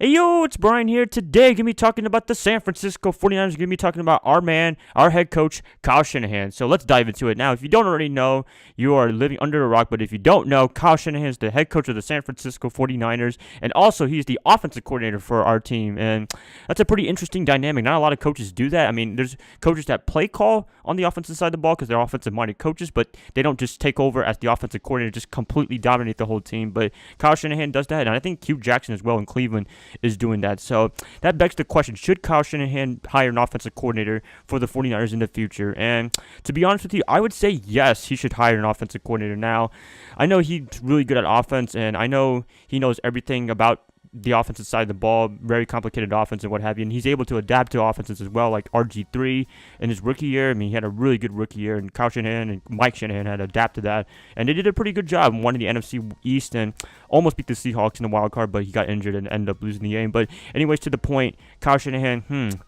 Hey yo, it's Bryan here. Today, going to be talking about the San Francisco 49ers. Going to be talking about our man, our head coach, Kyle Shanahan. So let's dive into it. Now, if you don't already know, you are living under a rock. But if you don't know, Kyle Shanahan is the head coach of the San Francisco 49ers. And also, he's the offensive coordinator for our team. And that's a pretty interesting dynamic. Not a lot of coaches do that. I mean, there's coaches that play call on the offensive side of the ball because they're offensive-minded coaches. But they don't just take over as the offensive coordinator, just completely dominate the whole team. But Kyle Shanahan does that. And I think Hue Jackson as well in Cleveland is doing that. So that begs the question, should Kyle Shanahan hire an offensive coordinator for the 49ers in the future? And to be honest with you, I would say yes, he should hire an offensive coordinator. Now, I know he's really good at offense, and I know he knows everything about the offensive side of the ball, very complicated offense and what have you, and he's able to adapt to offenses as well, like RG3 in his rookie year. I mean, he had a really good rookie year, and Kyle Shanahan and Mike Shanahan had to adapt to that, and they did a pretty good job, won the NFC East and almost beat the Seahawks in the wild card, but he got injured and ended up losing the game. But anyways, to the point, Kyle Shanahan,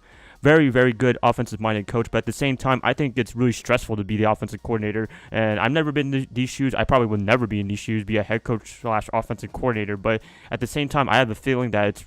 very, very good offensive-minded coach, but at the same time, I think it's really stressful to be the offensive coordinator, and I've never been in these shoes. I probably will never be in these shoes, be a head coach / offensive coordinator, but at the same time, I have a feeling that it's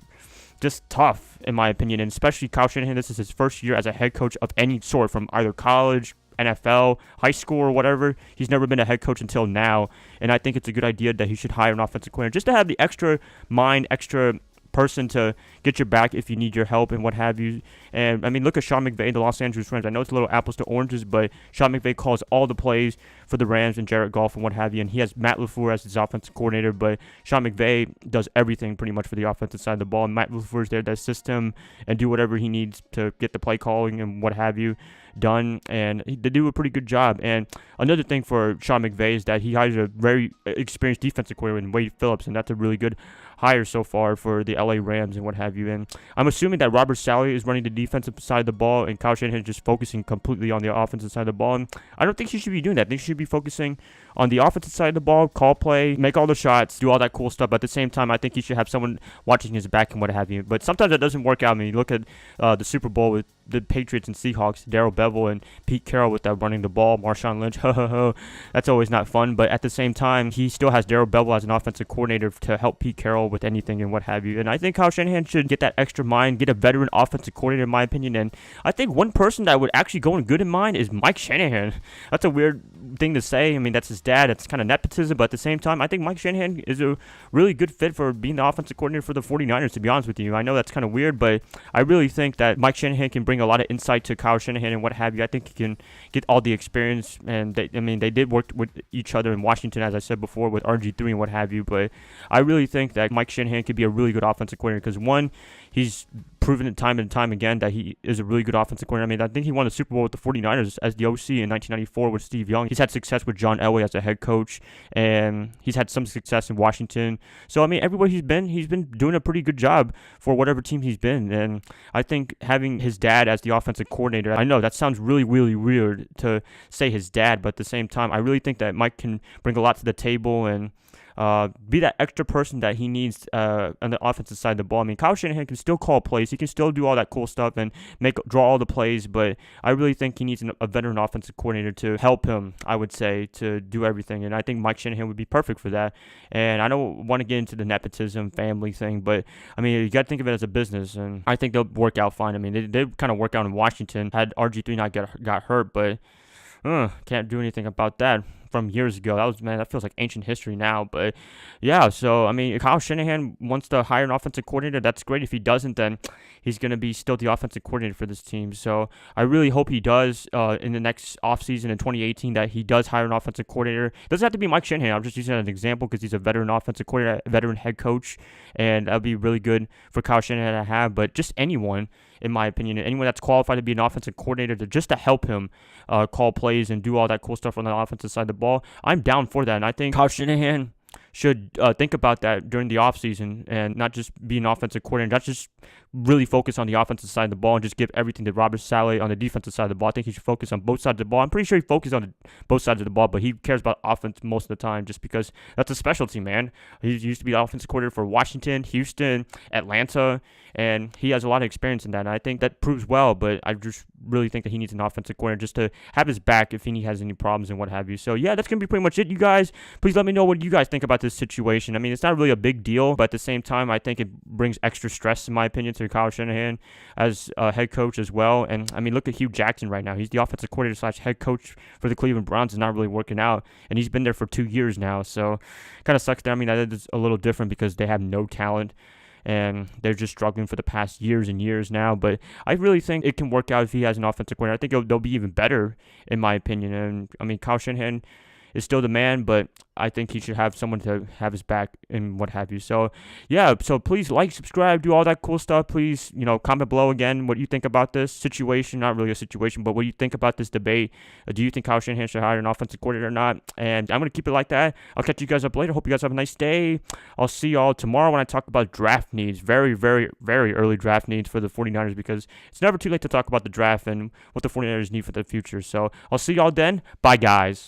just tough, in my opinion, and especially Kyle Shanahan. This is his first year as a head coach of any sort, from either college, NFL, high school, or whatever. He's never been a head coach until now, and I think it's a good idea that he should hire an offensive coordinator just to have the extra mind, extra person to get your back if you need your help and what have you. And I mean, look at Sean McVay, the Los Angeles Rams. I know it's a little apples to oranges, but Sean McVay calls all the plays for the Rams and Jared Goff and what have you, and he has Matt LaFleur as his offensive coordinator, but Sean McVay does everything pretty much for the offensive side of the ball, and Matt LaFleur's there to assist him and do whatever he needs to get the play calling and what have you done, and they do a pretty good job. And another thing for Sean McVay is that he hires a very experienced defensive coordinator in Wade Phillips, and that's a really good hire so far for the LA Rams and what have you. And I'm assuming that Robert Saleh is running the defensive side of the ball, and Kyle Shanahan is just focusing completely on the offensive side of the ball. And I don't think he should be doing that. I think he should be focusing on the offensive side of the ball, call play, make all the shots, do all that cool stuff. But at the same time, I think he should have someone watching his back and what have you. But sometimes that doesn't work out. I mean, you look at the Super Bowl with the Patriots and Seahawks, Darrell Bevell and Pete Carroll with that running the ball, Marshawn Lynch, that's always not fun. But at the same time, he still has Darrell Bevell as an offensive coordinator to help Pete Carroll with anything and what have you. And I think Kyle Shanahan should get that extra mind, get a veteran offensive coordinator, in my opinion. And I think one person that would actually go in good in mind is Mike Shanahan. That's a weird thing to say. I mean, that's his dad. It's kind of nepotism, but at the same time, I think Mike Shanahan is a really good fit for being the offensive coordinator for the 49ers, to be honest with you. I know that's kind of weird, but I really think that Mike Shanahan can bring a lot of insight to Kyle Shanahan and what have you. I think he can get all the experience, and they did work with each other in Washington, as I said before, with RG3 and what have you, but I really think that Mike Shanahan could be a really good offensive coordinator because, one, he's proven it time and time again that he is a really good offensive coordinator. I mean, I think he won the Super Bowl with the 49ers as the OC in 1994 with Steve Young. He's had success with John Elway as a head coach, and he's had some success in Washington. So, I mean, everywhere he's been doing a pretty good job for whatever team he's been. And I think having his dad as the offensive coordinator, I know that sounds really, really weird to say his dad, but at the same time, I really think that Mike can bring a lot to the table and be that extra person that he needs on the offensive side of the ball. I mean, Kyle Shanahan can still call plays. He can still do all that cool stuff and draw all the plays, but I really think he needs a veteran offensive coordinator to help him, I would say, to do everything. And I think Mike Shanahan would be perfect for that. And I don't want to get into the nepotism family thing, but I mean, you got to think of it as a business, and I think they'll work out fine. I mean, they kind of work out in Washington had RG3 not got hurt, but can't do anything about that from years ago. That feels like ancient history now. But yeah, so I mean, if Kyle Shanahan wants to hire an offensive coordinator, that's great. If he doesn't, then he's going to be still the offensive coordinator for this team. So I really hope he does in the next offseason in 2018 that he does hire an offensive coordinator. It doesn't have to be Mike Shanahan. I'm just using that as an example because he's a veteran offensive coordinator, a veteran head coach, and that'll be really good for Kyle Shanahan to have. But just anyone, in my opinion, anyone that's qualified to be an offensive coordinator just to help him call plays and do all that cool stuff on the offensive side of the ball, I'm down for that. And I think Kyle Shanahan should think about that during the offseason and not just be an offensive coordinator, not just really focus on the offensive side of the ball and just give everything to Robert Saleh on the defensive side of the ball. I think he should focus on both sides of the ball. I'm pretty sure he focuses on both sides of the ball, but he cares about offense most of the time just because that's a specialty, man. He used to be the offensive coordinator for Washington, Houston, Atlanta, and he has a lot of experience in that, and I think that proves well, but I just really think that he needs an offensive coordinator just to have his back if he has any problems and what have you. So, yeah, that's going to be pretty much it, you guys. Please let me know what you guys think about this this situation. I mean, it's not really a big deal, but at the same time, I think it brings extra stress, in my opinion, to Kyle Shanahan as a head coach as well. And I mean, look at Hue Jackson right now. He's the offensive coordinator slash head coach for the Cleveland Browns. Is not really working out, and he's been there for 2 years now. So kind of sucks there. I mean, that is a little different because they have no talent, and they're just struggling for the past years and years now. But I really think it can work out if he has an offensive coordinator. I think they'll be even better, in my opinion. And I mean, Kyle Shanahan is still the man, but I think he should have someone to have his back and what have you. So, yeah, so please like, subscribe, do all that cool stuff. Please, comment below again what you think about this situation. Not really a situation, but what you think about this debate. Do you think Kyle Shanahan should hire an offensive coordinator or not? And I'm going to keep it like that. I'll catch you guys up later. Hope you guys have a nice day. I'll see y'all tomorrow when I talk about draft needs. Very, very, very early draft needs for the 49ers, because it's never too late to talk about the draft and what the 49ers need for the future. So I'll see y'all then. Bye, guys.